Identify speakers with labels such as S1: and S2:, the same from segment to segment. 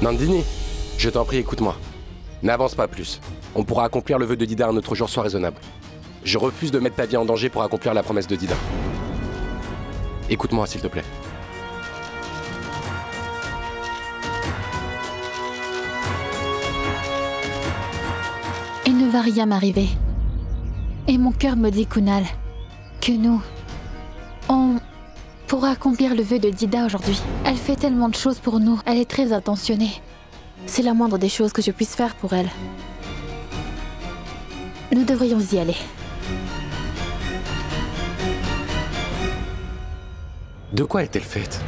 S1: Nandini, je t'en prie, écoute-moi. N'avance pas plus. On pourra accomplir le vœu de Dida un autre jour soit raisonnable. Je refuse de mettre ta vie en danger pour accomplir la promesse de Dida. Écoute-moi, s'il te plaît.
S2: Il ne va rien m'arriver. Et mon cœur me dit, Kunal, que nous, on pourra accomplir le vœu de Dida aujourd'hui. Elle fait tellement de choses pour nous. Elle est très attentionnée. C'est la moindre des choses que je puisse faire pour elle. Nous devrions y aller.
S1: De quoi est-elle faite?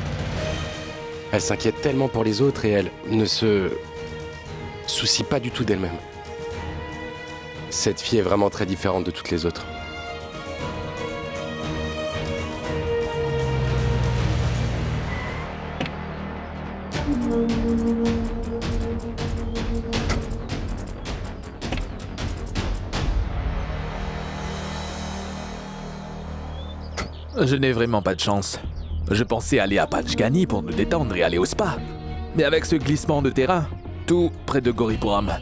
S1: Elle s'inquiète tellement pour les autres et elle ne se soucie pas du tout d'elle-même. Cette fille est vraiment très différente de toutes les autres.
S3: Je n'ai vraiment pas de chance. Je pensais aller à Panchgani pour nous détendre et aller au spa. Mais avec ce glissement de terrain, tout près de Goripuram.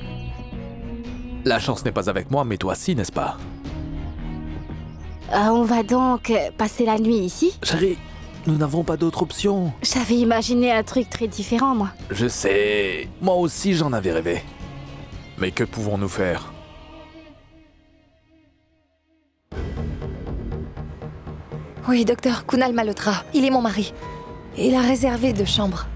S3: La chance n'est pas avec moi, mais toi si, n'est-ce pas?
S4: On va donc passer la nuit ici?
S3: Chérie, nous n'avons pas d'autre option.
S4: J'avais imaginé un truc très différent, moi.
S3: Je sais, moi aussi j'en avais rêvé. Mais que pouvons-nous faire?
S5: Oui, docteur Kunal Malhotra. Il est mon mari. Il a réservé 2 chambres.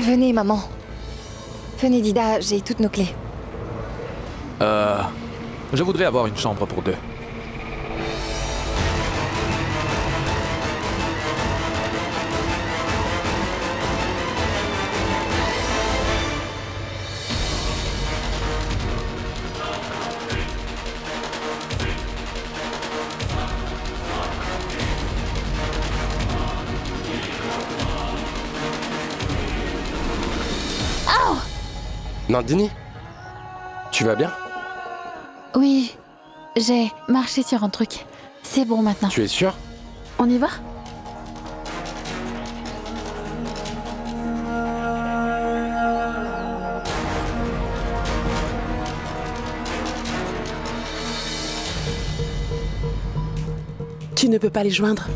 S5: Venez, maman. Venez, Dida, j'ai toutes nos clés.
S3: Je voudrais avoir une chambre pour 2.
S1: Nandini, tu vas bien?
S2: Oui, j'ai marché sur un truc. C'est bon maintenant.
S1: Tu es sûre?
S2: On y va?
S6: Tu ne peux pas les joindre?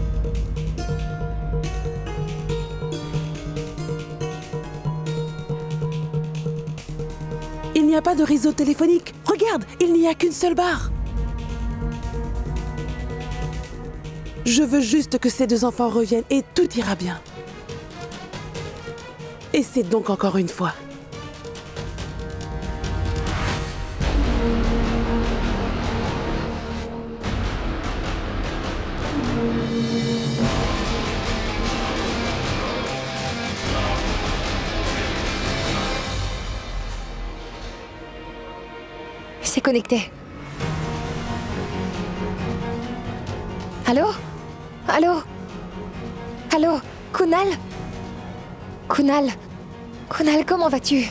S6: Il n'y a pas de réseau téléphonique. Regarde, il n'y a qu'une seule barre. Je veux juste que ces 2 enfants reviennent et tout ira bien. Et c'est donc encore une fois.
S5: C'est connecté. Allô? Allô? Allô? Kunal? Kunal? Kunal, comment vas-tu?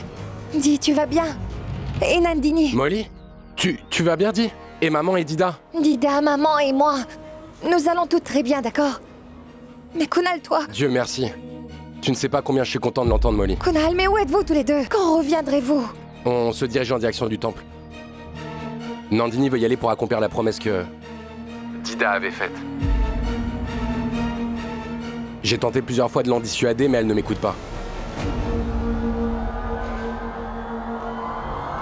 S5: Dis, tu vas bien? Et Nandini?
S1: Molly, tu vas bien, dis? Et maman et Dida?
S5: Dida, maman et moi. Nous allons toutes très bien, d'accord? Mais Kunal, toi?
S1: Dieu merci. Tu ne sais pas combien je suis content de l'entendre, Molly.
S5: Kunal, mais où êtes-vous tous les deux? Quand reviendrez-vous?
S1: On se dirige en direction du temple. Nandini veut y aller pour accomplir la promesse que Dida avait faite. J'ai tenté plusieurs fois de l'en dissuader, mais elle ne m'écoute pas.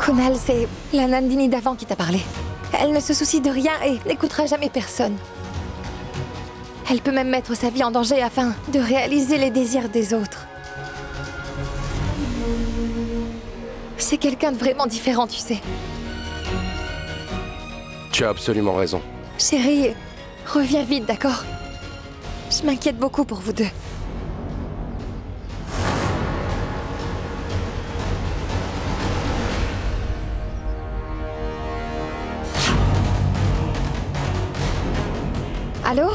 S5: Kunal, c'est la Nandini d'avant qui t'a parlé. Elle ne se soucie de rien et n'écoutera jamais personne. Elle peut même mettre sa vie en danger afin de réaliser les désirs des autres. C'est quelqu'un de vraiment différent, tu sais.
S1: Tu as absolument raison.
S5: Chérie, reviens vite, d'accord? Je m'inquiète beaucoup pour vous deux. Allô?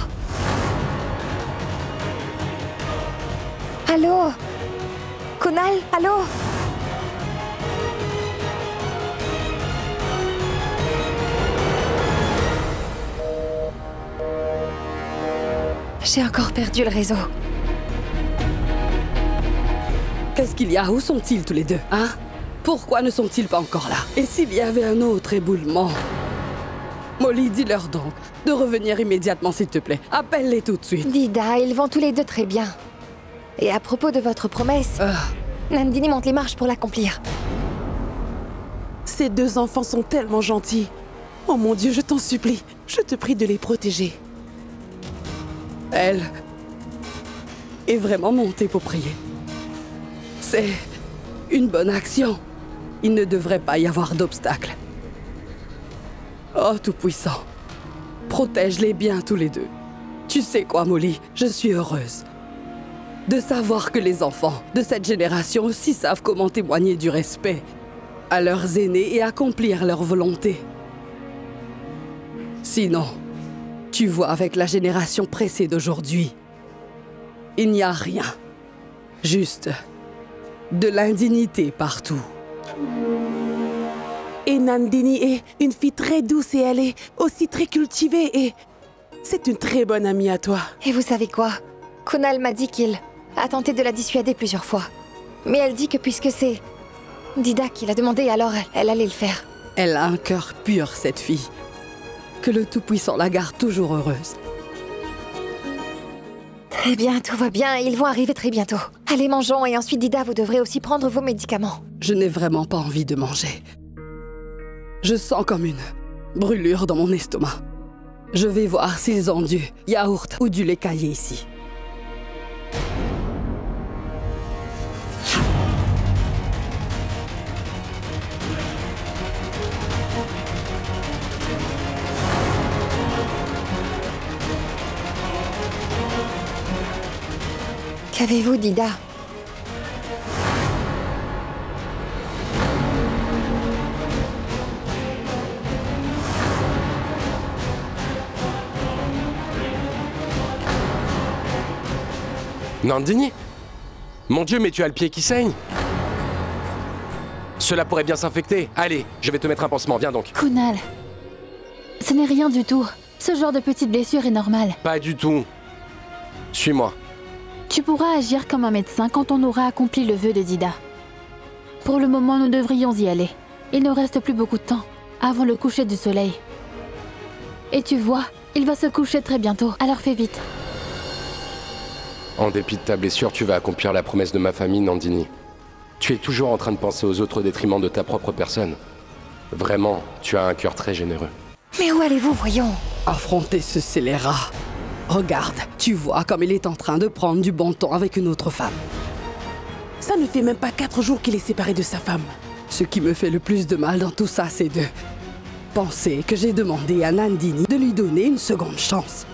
S5: Allô? Kunal, allô? J'ai encore perdu le réseau.
S6: Qu'est-ce qu'il y a? Où sont-ils tous les deux, hein? Pourquoi ne sont-ils pas encore là? Et s'il y avait un autre éboulement? Molly, dis-leur donc de revenir immédiatement, s'il te plaît. Appelle-les tout de suite.
S5: Dida, ils vont tous les deux très bien. Et à propos de votre promesse, Nandini monte les marches pour l'accomplir.
S6: Ces deux enfants sont tellement gentils. Oh mon Dieu, je t'en supplie. Je te prie de les protéger. Elle est vraiment montée pour prier. C'est une bonne action. Il ne devrait pas y avoir d'obstacle. Oh, Tout-Puissant, protège-les bien tous les deux. Tu sais quoi, Molly, je suis heureuse de savoir que les enfants de cette génération aussi savent comment témoigner du respect à leurs aînés et accomplir leur volonté. Sinon, tu vois, avec la génération pressée d'aujourd'hui, il n'y a rien. Juste de l'indignité partout. Et Nandini est une fille très douce et elle est aussi très cultivée et c'est une très bonne amie à toi.
S5: Et vous savez quoi? Kunal m'a dit qu'il a tenté de la dissuader plusieurs fois. Mais elle dit que puisque c'est Dida qui l'a demandé, alors elle allait le faire.
S6: Elle a un cœur pur, cette fille. Que le Tout-Puissant la garde toujours heureuse.
S5: Très bien, tout va bien. Ils vont arriver très bientôt. Allez, mangeons et ensuite, Dida, vous devrez aussi prendre vos médicaments.
S6: Je n'ai vraiment pas envie de manger. Je sens comme une brûlure dans mon estomac. Je vais voir s'ils ont du yaourt ou du lait caillé ici.
S5: Qu'avez-vous, Dida?
S1: Nandini? Mon Dieu, mais tu as le pied qui saigne. Cela pourrait bien s'infecter. Allez, je vais te mettre un pansement, viens donc.
S2: Kunal, ce n'est rien du tout. Ce genre de petite blessure est normal.
S1: Pas du tout. Suis-moi.
S2: Tu pourras agir comme un médecin quand on aura accompli le vœu de Dida. Pour le moment, nous devrions y aller. Il ne reste plus beaucoup de temps, avant le coucher du soleil. Et tu vois, il va se coucher très bientôt, alors fais vite.
S1: En dépit de ta blessure, tu vas accomplir la promesse de ma famille, Nandini. Tu es toujours en train de penser aux autres au détriment de ta propre personne. Vraiment, tu as un cœur très généreux.
S5: Mais où allez-vous, voyons?
S6: Affronter ce scélérat. Regarde, tu vois comme il est en train de prendre du bon temps avec une autre femme. Ça ne fait même pas 4 jours qu'il est séparé de sa femme. Ce qui me fait le plus de mal dans tout ça, c'est de penser que j'ai demandé à Nandini de lui donner une seconde chance.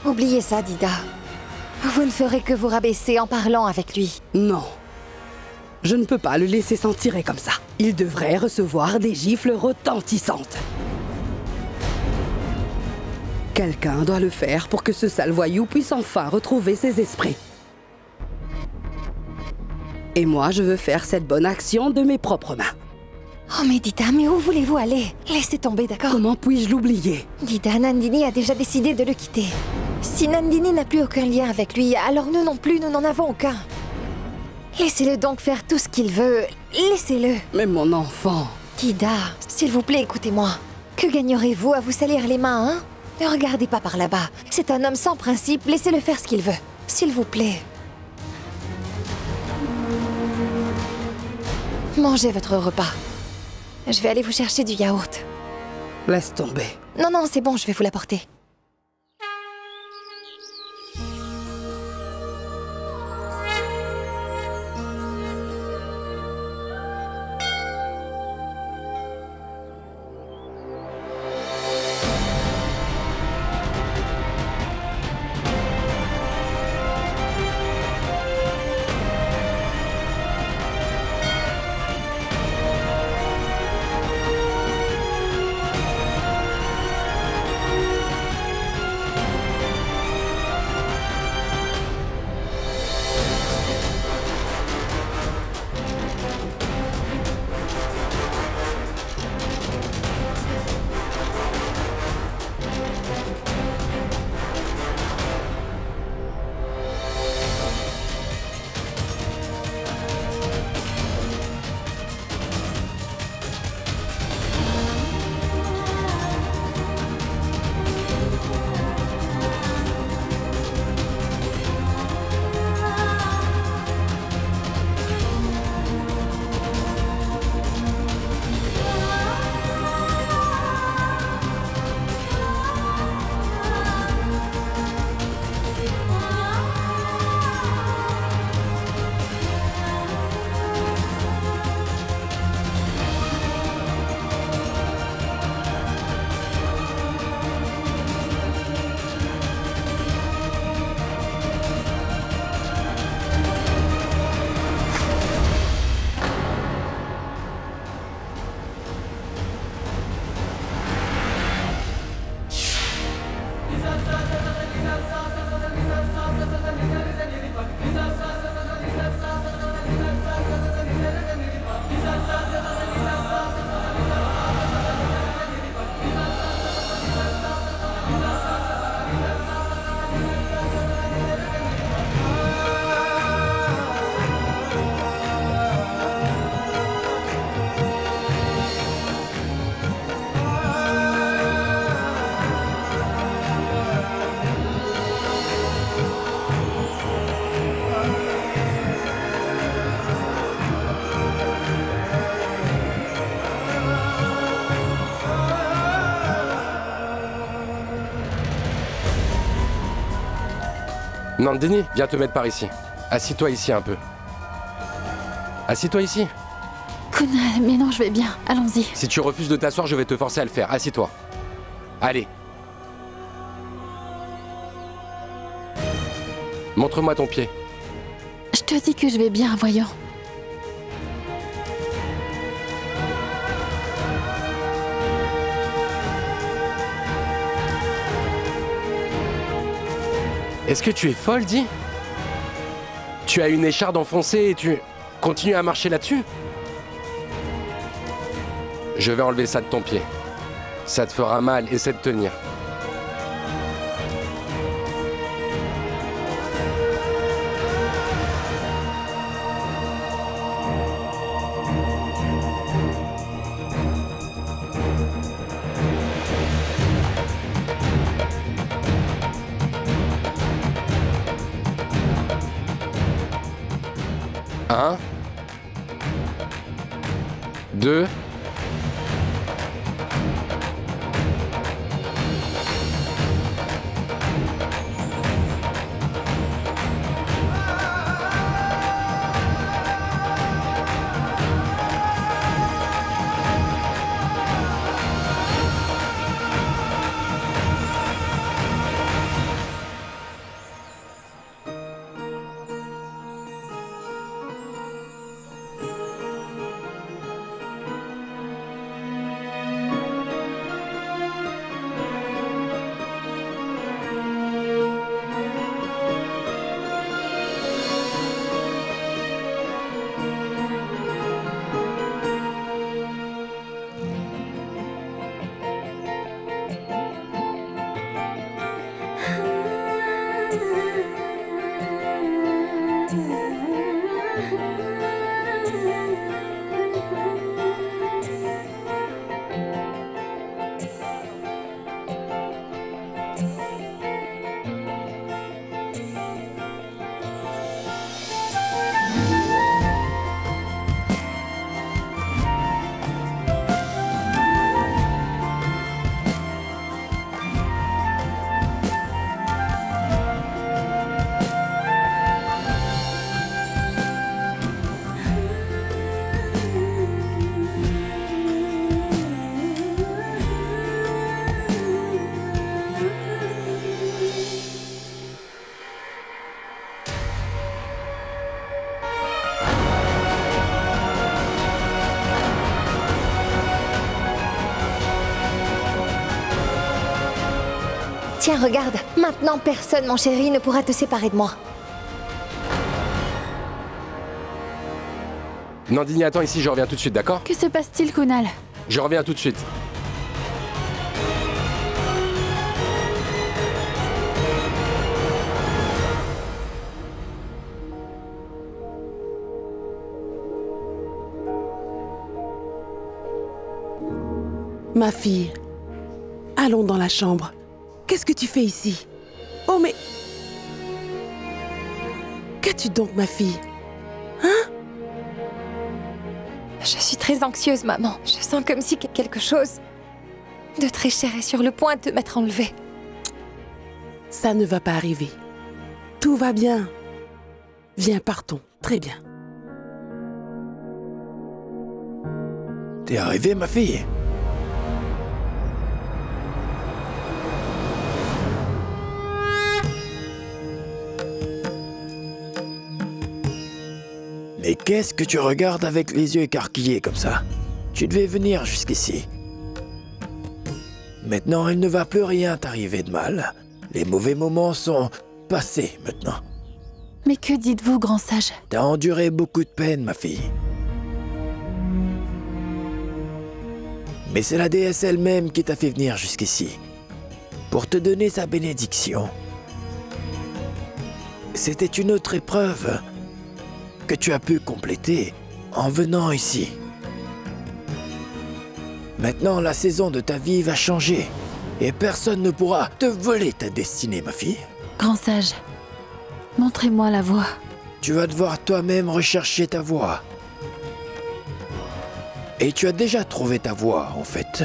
S5: Oubliez ça, Dida. Vous ne ferez que vous rabaisser en parlant avec lui.
S6: Non. Je ne peux pas le laisser s'en tirer comme ça. Il devrait recevoir des gifles retentissantes. Quelqu'un doit le faire pour que ce sale voyou puisse enfin retrouver ses esprits. Et moi, je veux faire cette bonne action de mes propres mains.
S5: Oh mais Dida, mais où voulez-vous aller? Laissez tomber, d'accord?
S6: Comment puis-je l'oublier?
S5: Dida, Nandini a déjà décidé de le quitter. Si Nandini n'a plus aucun lien avec lui, alors nous non plus, nous n'en avons aucun. Laissez-le donc faire tout ce qu'il veut. Laissez-le.
S6: Mais mon enfant...
S5: Dida, s'il vous plaît, écoutez-moi. Que gagnerez-vous à vous salir les mains, hein? Ne regardez pas par là-bas. C'est un homme sans principe, laissez-le faire ce qu'il veut. S'il vous plaît. Mangez votre repas. Je vais aller vous chercher du yaourt.
S6: Laisse tomber.
S5: Non, non, c'est bon, je vais vous l'apporter.
S1: Nandini, viens te mettre par ici. Assis-toi ici un peu. Assis-toi ici.
S2: Kunal, mais non, je vais bien. Allons-y.
S1: Si tu refuses de t'asseoir, je vais te forcer à le faire. Assis-toi. Allez. Montre-moi ton pied.
S2: Je te dis que je vais bien, voyons.
S1: Est-ce que tu es folle, dis? Tu as une écharde enfoncée et tu continues à marcher là-dessus? Je vais enlever ça de ton pied. Ça te fera mal, essaie de tenir. Un. 2.
S5: Tiens, regarde. Maintenant, personne, mon chéri, ne pourra te séparer de moi.
S1: Nandini, attends ici, je reviens tout de suite, d'accord?
S2: Que se passe-t-il, Kunal?
S1: Je reviens tout de suite.
S6: Ma fille, allons dans la chambre. Qu'est-ce que tu fais ici? Oh mais... Qu'as-tu donc, ma fille? Hein?
S5: Je suis très anxieuse, maman. Je sens comme si quelque chose de très cher est sur le point de m'être enlevé.
S6: Ça ne va pas arriver. Tout va bien. Viens, partons. Très bien.
S7: T'es arrivée, ma fille? Mais qu'est-ce que tu regardes avec les yeux écarquillés comme ça? Tu devais venir jusqu'ici. Maintenant, il ne va plus rien t'arriver de mal. Les mauvais moments sont passés maintenant.
S2: Mais que dites-vous, grand sage?
S7: T'as enduré beaucoup de peine, ma fille. Mais c'est la déesse elle-même qui t'a fait venir jusqu'ici, pour te donner sa bénédiction. C'était une autre épreuve que tu as pu compléter en venant ici. Maintenant, la saison de ta vie va changer et personne ne pourra te voler ta destinée, ma fille.
S2: Grand sage, montrez-moi la voie.
S7: Tu vas devoir toi-même rechercher ta voie. Et tu as déjà trouvé ta voie, en fait.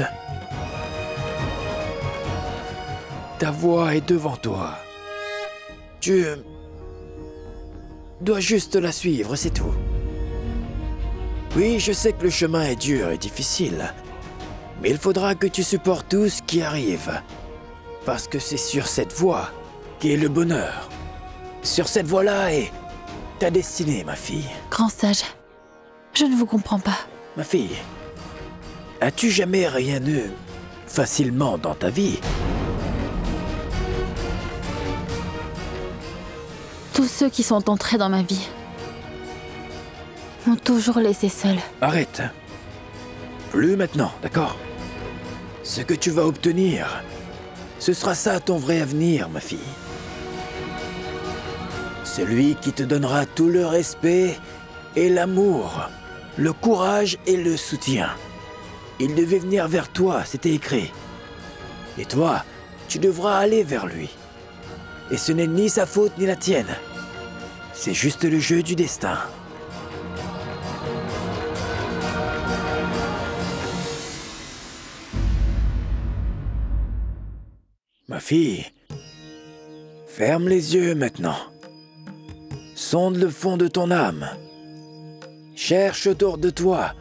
S7: Ta voie est devant toi. Tu dois juste la suivre, c'est tout. Oui, je sais que le chemin est dur et difficile, mais il faudra que tu supportes tout ce qui arrive. Parce que c'est sur cette voie qu'est le bonheur. Sur cette voie-là est ta destinée, ma fille.
S2: Grand sage, je ne vous comprends pas.
S7: Ma fille, as-tu jamais rien eu facilement dans ta vie?
S2: Tous ceux qui sont entrés dans ma vie m'ont toujours laissé seule.
S7: Arrête. Plus maintenant, d'accord? Ce que tu vas obtenir, ce sera ça ton vrai avenir, ma fille. Celui qui te donnera tout le respect et l'amour, le courage et le soutien. Il devait venir vers toi, c'était écrit. Et toi, tu devras aller vers lui. Et ce n'est ni sa faute ni la tienne. C'est juste le jeu du destin. Ma fille, ferme les yeux maintenant. Sonde le fond de ton âme. Cherche autour de toi.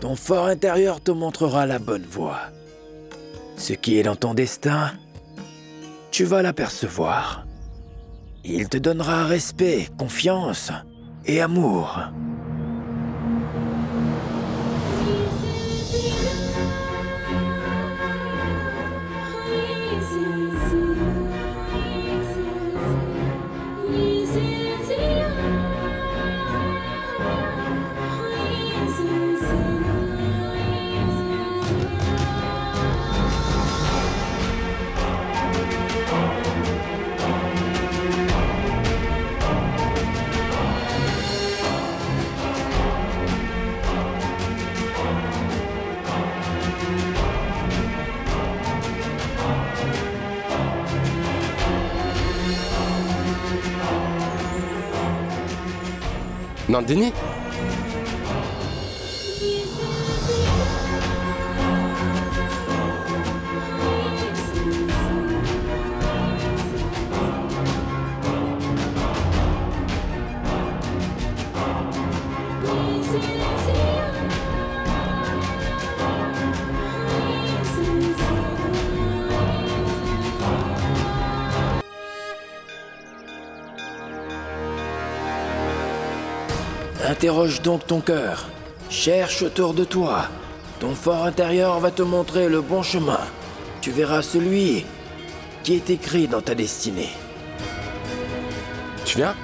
S7: Ton fort intérieur te montrera la bonne voie. Ce qui est dans ton destin, tu vas l'apercevoir. Il te donnera respect, confiance et amour.
S1: Nandini?
S7: Interroge donc ton cœur. Cherche autour de toi. Ton fort intérieur va te montrer le bon chemin. Tu verras celui qui est écrit dans ta destinée.
S1: Tu viens?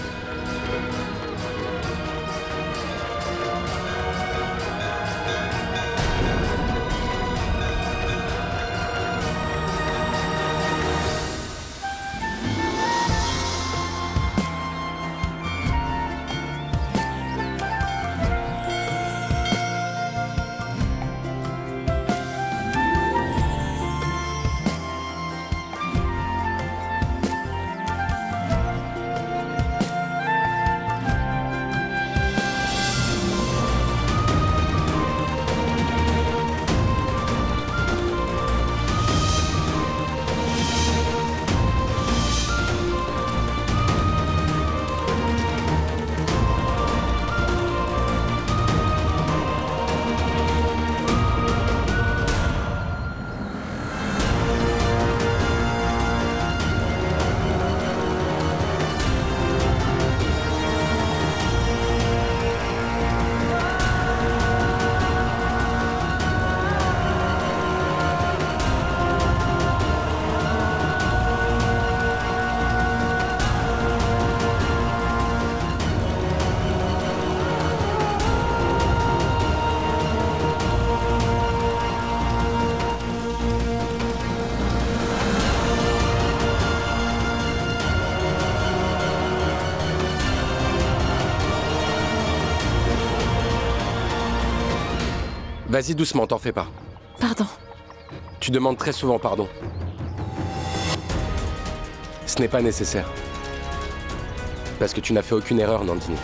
S1: Vas-y doucement, t'en fais pas.
S2: Pardon.
S1: Tu demandes très souvent pardon. Ce n'est pas nécessaire. Parce que tu n'as fait aucune erreur, Nandini.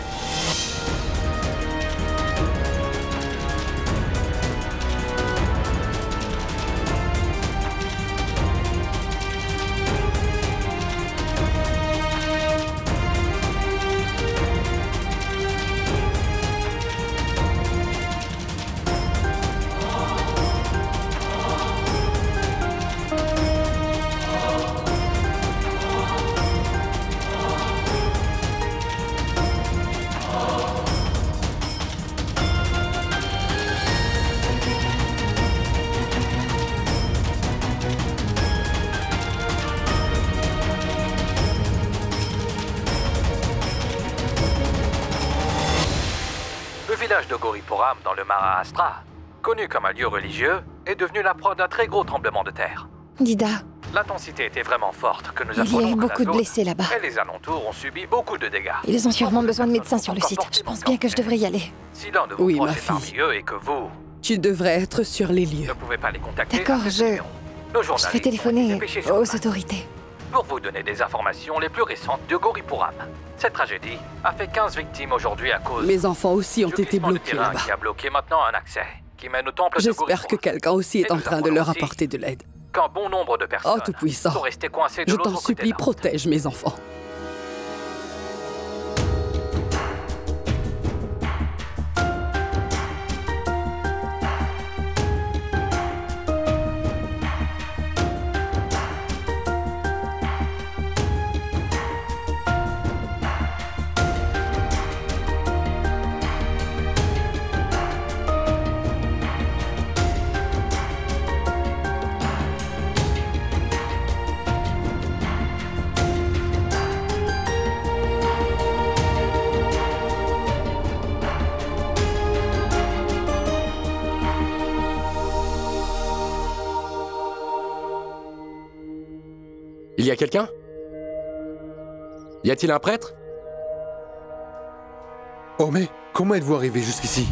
S3: village de Goripuram dans le Maharashtra, connu comme un lieu religieux, est devenu la proie d'un très gros tremblement de terre.
S5: Dida,
S3: L'intensité était vraiment forte que nous
S5: il y a
S3: apprenons
S5: eu
S3: que
S5: beaucoup
S3: la
S5: de
S3: zone
S5: blessés là-bas.
S3: et les alentours ont subi beaucoup de dégâts.
S5: Ils ont sûrement besoin de médecins sur le site. Je pense bien que je devrais y aller.
S3: Si l'un de vos
S6: Oui,
S3: proches
S6: ma
S3: est parmi
S6: fille.
S3: eux et que vous
S6: Tu devrais être sur les lieux.
S3: ne pouvez pas les contacter,
S5: D'accord,
S3: appelez ce numéro. Nos
S5: Je
S3: journalistes
S5: vais
S3: ont été
S5: téléphoner
S3: dépêchés sur
S5: aux
S3: place
S5: autorités.
S3: pour vous donner des informations les plus récentes de Goripuram. Cette tragédie a fait 15 victimes aujourd'hui à cause
S6: Mes enfants aussi ont
S3: du
S6: été
S3: glissement de
S6: bloqués
S3: terrain
S6: là-bas.
S3: qui a bloqué maintenant un accès qui mène au temple de
S6: J'espère que
S3: Goripuram.
S6: quelqu'un aussi est
S3: Et
S6: en
S3: nous
S6: train de
S3: apprenons
S6: leur
S3: aussi
S6: apporter de l'aide.
S3: Qu'un bon nombre de personnes
S6: Oh, Tout-Puissant,
S3: sont restées coincées de
S6: je
S3: l'autre
S6: t'en
S3: côté
S6: supplie,
S3: de la route.
S6: protège mes enfants.
S1: Il y a quelqu'un? Y a-t-il un prêtre?
S8: Oh mais, comment êtes-vous arrivé jusqu'ici?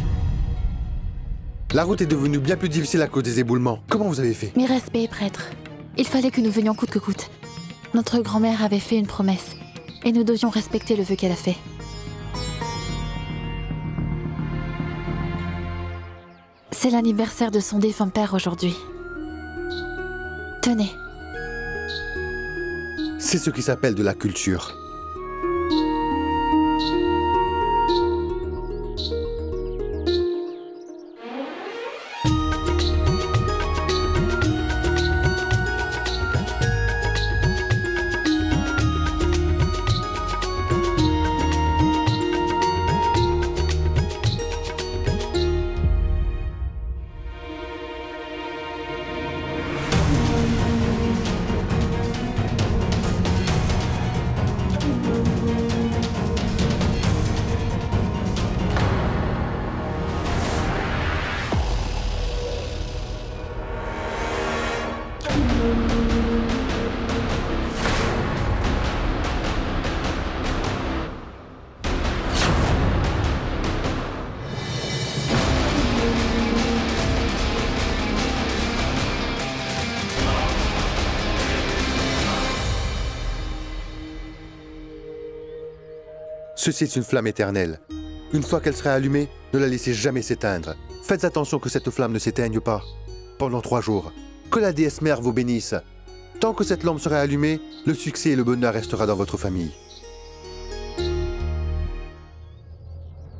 S8: La route est devenue bien plus difficile à cause des éboulements. Comment vous avez fait?
S2: Mes respects, prêtre. Il fallait que nous venions coûte que coûte. Notre grand-mère avait fait une promesse, et nous devions respecter le vœu qu'elle a fait. C'est l'anniversaire de son défunt père aujourd'hui. Tenez.
S8: C'est ce qui s'appelle de la culture. Ceci est une flamme éternelle. Une fois qu'elle sera allumée, ne la laissez jamais s'éteindre. Faites attention que cette flamme ne s'éteigne pas. Pendant 3 jours. Que la déesse mère vous bénisse. Tant que cette lampe sera allumée, le succès et le bonheur restera dans votre famille.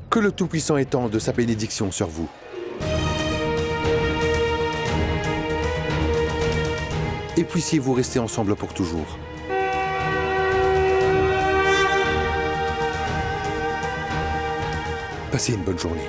S8: Que le Tout-Puissant étende sa bénédiction sur vous. Et puissiez-vous rester ensemble pour toujours. Passez une bonne journée.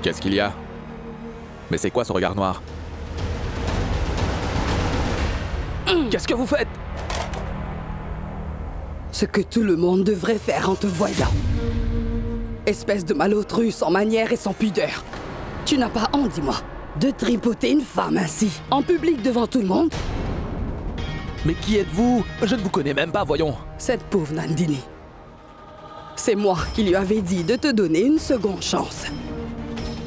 S3: Qu'est-ce qu'il y a? Mais c'est quoi ce regard noir? Qu'est-ce que vous faites?
S6: Ce que tout le monde devrait faire en te voyant. Espèce de malotru sans manière et sans pudeur. Tu n'as pas honte, dis-moi, de tripoter une femme ainsi, en public devant tout le monde?
S3: Mais qui êtes-vous? Je ne vous connais même pas, voyons.
S6: Cette pauvre Nandini. C'est moi qui lui avais dit de te donner une seconde chance.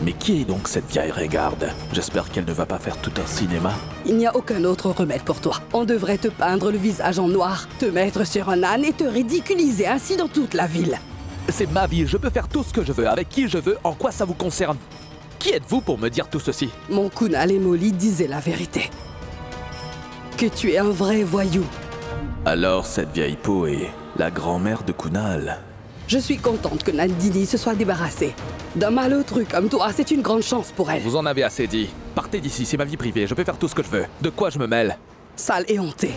S3: Mais qui est donc cette vieille régarde? J'espère qu'elle ne va pas faire tout un cinéma.
S6: Il n'y a aucun autre remède pour toi. On devrait te peindre le visage en noir, te mettre sur un âne et te ridiculiser ainsi dans toute la ville.
S3: C'est ma vie, je peux faire tout ce que je veux, avec qui je veux, en quoi ça vous concerne? Qui êtes-vous pour me dire tout ceci?
S6: Mon Kunal Emoli disait la vérité. Que tu es un vrai voyou.
S3: Alors cette vieille peau est la grand-mère de Kunal.
S6: Je suis contente que Nandini se soit débarrassée. D'un malotru comme toi, c'est une grande chance pour elle.
S3: Vous en avez assez dit. Partez d'ici, c'est ma vie privée, je peux faire tout ce que je veux. De quoi je me mêle?
S6: Sale et hontée.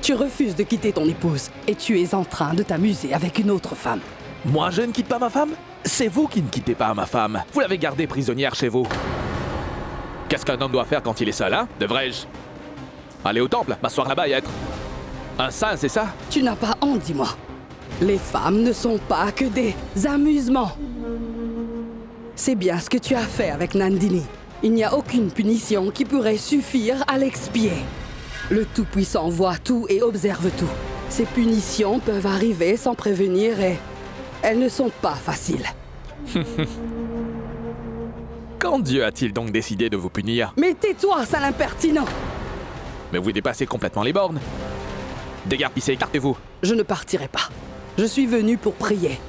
S6: Tu refuses de quitter ton épouse et tu es en train de t'amuser avec une autre femme.
S3: Moi, je ne quitte pas ma femme? C'est vous qui ne quittez pas ma femme. Vous l'avez gardée prisonnière chez vous. Qu'est-ce qu'un homme doit faire quand il est seul, hein? Devrais-je aller au temple, m'asseoir là-bas et être un saint, c'est ça?
S6: Tu n'as pas honte, dis-moi. Les femmes ne sont pas que des amusements. C'est bien ce que tu as fait avec Nandini. Il n'y a aucune punition qui pourrait suffire à l'expier. Le Tout-Puissant voit tout et observe tout. Ces punitions peuvent arriver sans prévenir et elles ne sont pas faciles.
S3: Quand Dieu a-t-il donc décidé de vous punir?
S6: Mais tais-toi, sale impertinent!
S3: Mais vous dépassez complètement les bornes. Dégarpissez, écartez-vous.
S6: Je ne partirai pas. Je suis venu pour prier.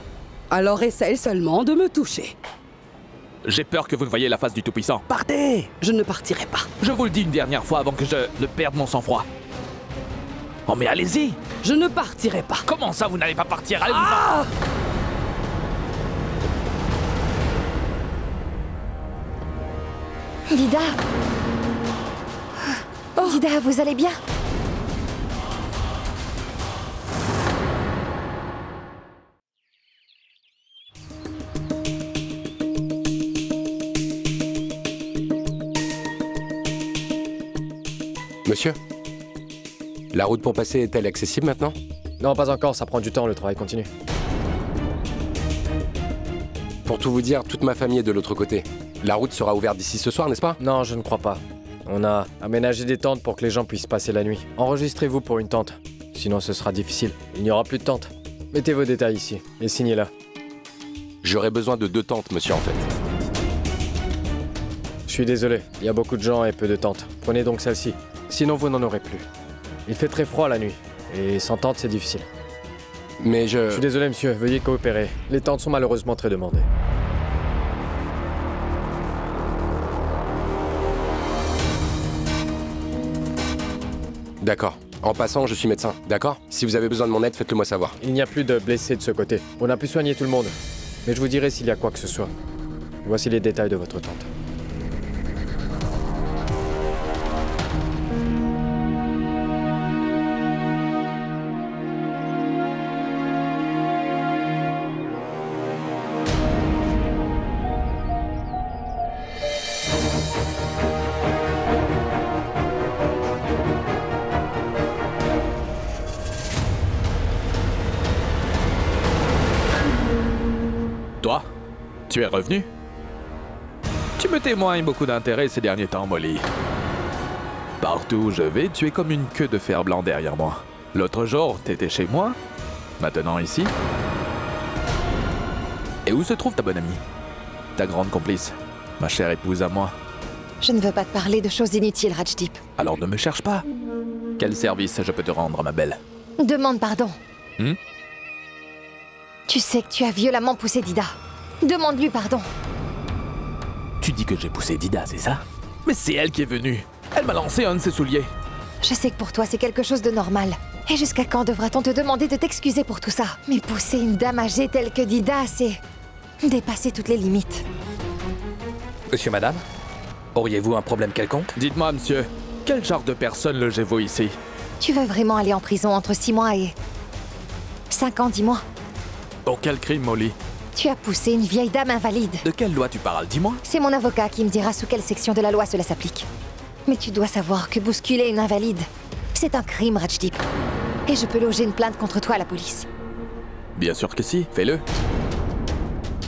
S6: Alors essaye seulement de me toucher.
S3: J'ai peur que vous ne voyiez la face du Tout-Puissant. Partez!
S6: Je ne partirai pas.
S3: Je vous le dis une dernière fois avant que je ne perde mon sang-froid. Oh mais allez-y!
S6: Je ne partirai pas.
S3: Comment ça, vous n'allez pas partir? Allez-vous-en!
S6: Ah!
S5: Dida. Oh. Dida, vous allez bien?
S1: Monsieur, la route pour passer est-elle accessible maintenant?
S9: Non, pas encore, ça prend du temps, le travail continue.
S1: Pour tout vous dire, toute ma famille est de l'autre côté. La route sera ouverte d'ici ce soir, n'est-ce pas?
S9: Non, je ne crois pas. On a aménagé des tentes pour que les gens puissent passer la nuit. Enregistrez-vous pour une tente, sinon ce sera difficile. Il n'y aura plus de tente. Mettez vos détails ici et signez-la.
S1: J'aurais besoin de 2 tentes, monsieur, en fait.
S9: Je suis désolé, il y a beaucoup de gens et peu de tentes. Prenez donc celle-ci, sinon vous n'en aurez plus. Il fait très froid la nuit, et sans tente c'est difficile.
S1: Mais
S9: Je suis désolé monsieur, veuillez coopérer. Les tentes sont malheureusement très demandées.
S1: D'accord. En passant, je suis médecin, d'accord? Si vous avez besoin de mon aide, faites-le moi savoir.
S9: Il n'y a plus de blessés de ce côté. On a pu soigner tout le monde. Mais je vous dirai s'il y a quoi que ce soit. Voici les détails de votre tente.
S3: Toi, tu es revenu? Tu me témoignes beaucoup d'intérêt ces derniers temps, Molly. Partout où je vais, tu es comme une queue de fer blanc derrière moi. L'autre jour, t'étais chez moi. Maintenant ici. Et où se trouve ta bonne amie? Ta grande complice, ma chère épouse à moi.
S5: Je ne veux pas te parler de choses inutiles, Rajdip.
S3: Alors ne me cherche pas. Quel service je peux te rendre, ma belle?
S5: Demande pardon.
S3: Hmm?
S5: Tu sais que tu as violemment poussé Dida. Demande-lui pardon.
S3: Tu dis que j'ai poussé Dida, c'est ça? Mais c'est elle qui est venue. Elle m'a lancé un de ses souliers.
S5: Je sais que pour toi, c'est quelque chose de normal. Et jusqu'à quand devra-t-on te demander de t'excuser pour tout ça? Mais pousser une dame âgée telle que Dida, c'est dépasser toutes les limites.
S10: Monsieur, madame, auriez-vous un problème quelconque?
S3: Dites-moi, monsieur, quel genre de personne logez-vous ici?
S5: Tu veux vraiment aller en prison entre 6 mois et 5 ans, dis-moi?
S3: Pour quel crime, Molly?
S5: Tu as poussé une vieille dame invalide.
S3: De quelle loi tu parles, dis-moi?
S5: C'est mon avocat qui me dira sous quelle section de la loi cela s'applique. Mais tu dois savoir que bousculer une invalide, c'est un crime, Rajdip. Et je peux loger une plainte contre toi à la police.
S3: Bien sûr que si, fais-le.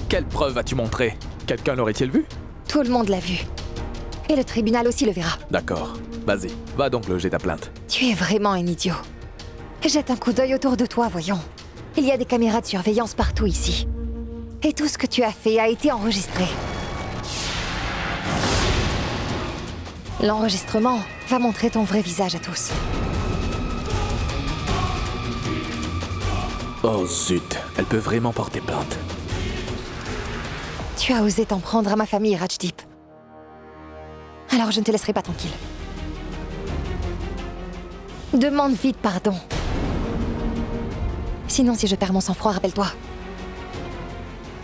S3: Quelle preuve as-tu montré? Quelqu'un l'aurait-il vu?
S5: Tout le monde l'a vu. Et le tribunal aussi le verra.
S3: D'accord. Vas-y, va donc loger ta plainte.
S5: Tu es vraiment un idiot. Jette un coup d'œil autour de toi, voyons. Il y a des caméras de surveillance partout ici. Et tout ce que tu as fait a été enregistré. L'enregistrement va montrer ton vrai visage à tous.
S3: Oh zut, elle peut vraiment porter plainte.
S5: Tu as osé t'en prendre à ma famille, Rajdip. Alors je ne te laisserai pas tranquille. Demande vite pardon. Sinon, si je perds mon sang-froid, rappelle-toi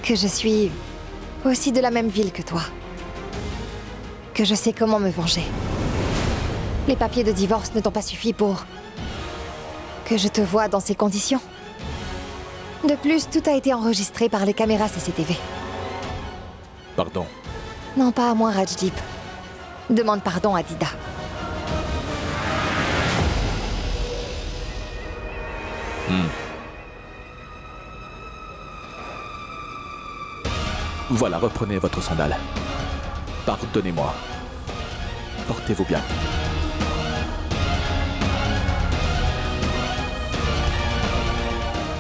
S5: que je suis aussi de la même ville que toi. Que je sais comment me venger. Les papiers de divorce ne t'ont pas suffi pour que je te vois dans ces conditions. De plus, tout a été enregistré par les caméras CCTV.
S3: Pardon.
S5: Non, pas à moi, Rajdip. Demande pardon à Dida.
S3: Voilà, reprenez votre sandale. Pardonnez-moi. Portez-vous bien.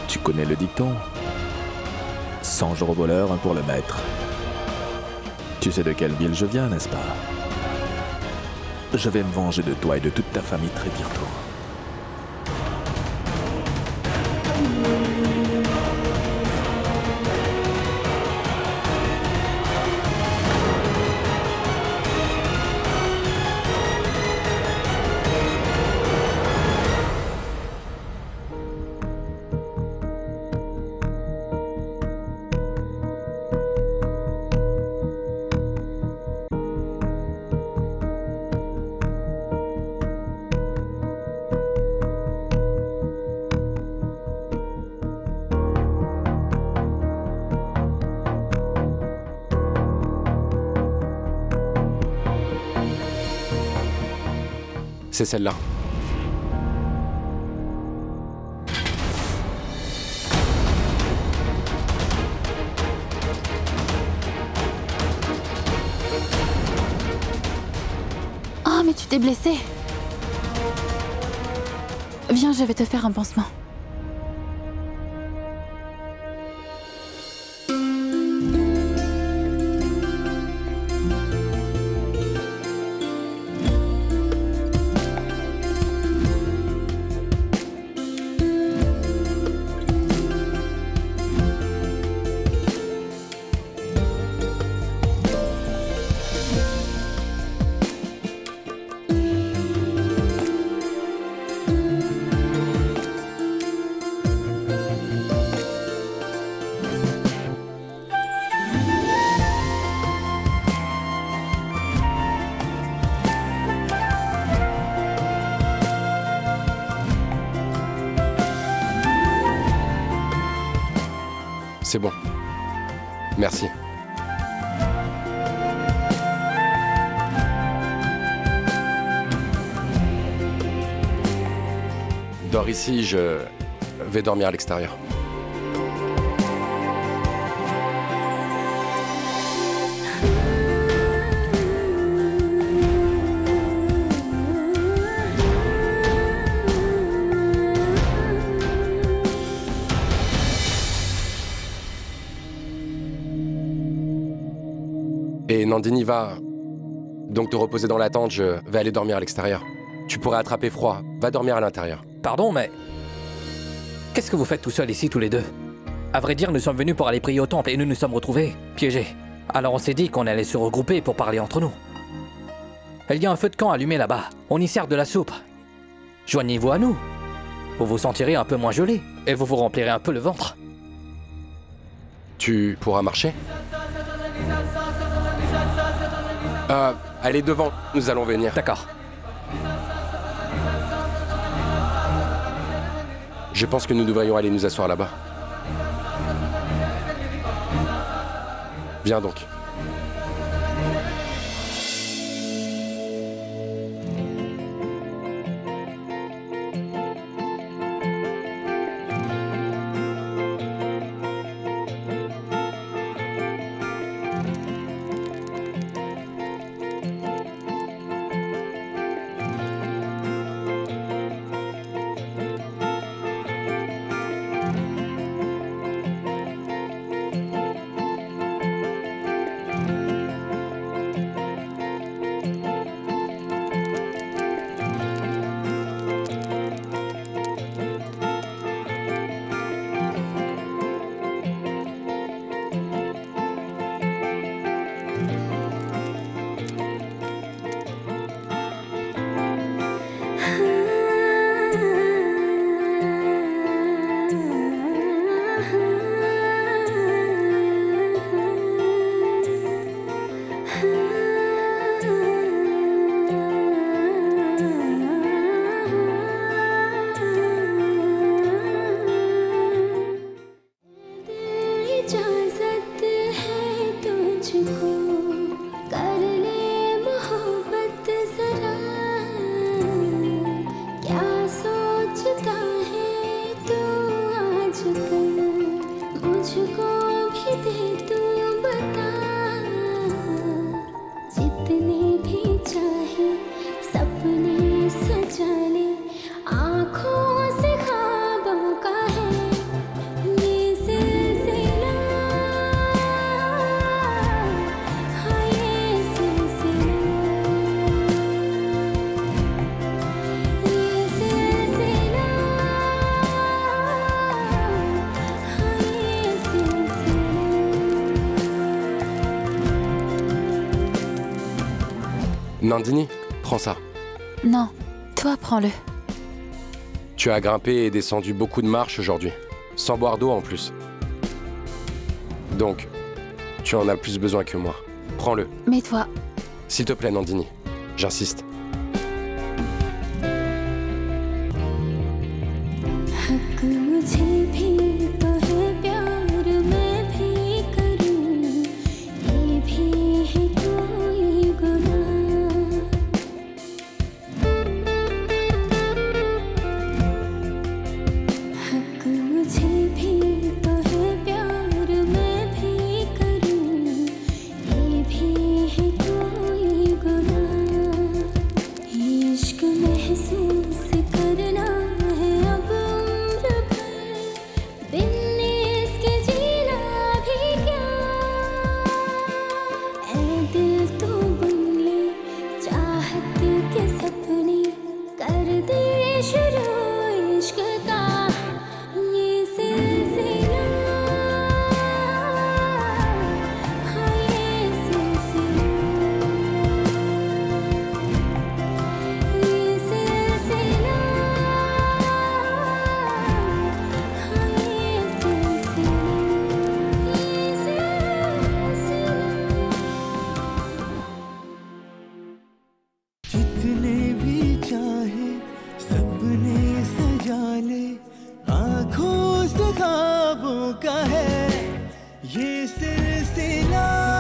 S3: Tu connais le dicton? 100 jours au voleur, un pour le maître. Tu sais de quelle ville je viens, n'est-ce pas? Je vais me venger de toi et de toute ta famille très bientôt.
S1: C'est celle-là.
S2: Oh, mais tu t'es blessé. Viens, je vais te faire un pansement.
S1: C'est bon. Merci. Dors ici, je vais dormir à l'extérieur. Et Nandini va donc te reposer dans la tente, je vais aller dormir à l'extérieur. Tu pourrais attraper froid, va dormir à l'intérieur.
S10: Pardon, mais... Qu'est-ce que vous faites tout seul ici, tous les deux? À vrai dire, nous sommes venus pour aller prier au temple et nous nous sommes retrouvés piégés. Alors on s'est dit qu'on allait se regrouper pour parler entre nous. Il y a un feu de camp allumé là-bas. On y sert de la soupe. Joignez-vous à nous. Vous vous sentirez un peu moins gelé et vous vous remplirez un peu le ventre.
S1: Tu pourras marcher? Allez devant, nous allons venir.
S10: D'accord.
S1: Je pense que nous devrions aller nous asseoir là-bas. Viens donc. Nandini, prends ça.
S2: Non, toi prends-le.
S1: Tu as grimpé et descendu beaucoup de marches aujourd'hui, sans boire d'eau en plus. Donc, tu en as plus besoin que moi. Prends-le.
S2: Mais toi...
S1: S'il te plaît, Nandini. J'insiste.
S11: आँखों से ख्वाबों का है ये सिलसिला।